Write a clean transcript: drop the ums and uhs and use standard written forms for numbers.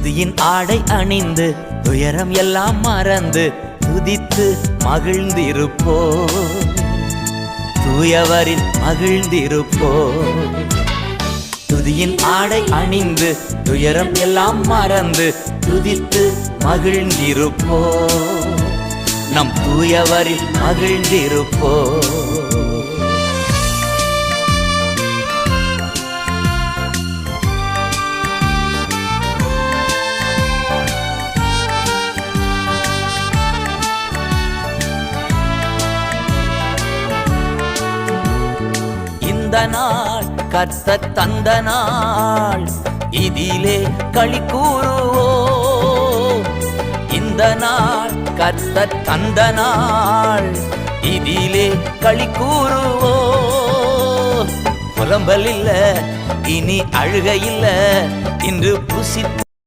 துதியின் ஆடை அணிந்து துயரம் எல்லாம் மறந்து துதித்து மகிழ்ந்திருப்போ, தூயவரில் மகிழ்ந்திருப்போ. துதியின் ஆடை அணிந்து துயரம் எல்லாம் மறந்து துதித்து மகிழ்ந்திருப்போ, நம் தூயவரில் மகிழ்ந்திருப்போ. இந்த நாள் கர்த்தர் தந்த நாள், இதிலே களி கூறுவோம். இந்த நாள் கர்த்தர் தந்த நாள், இதிலே களி கூறுவோம். புலம்பல் இல்ல, இனி அழுகை இல்ல, இன்று புசித்து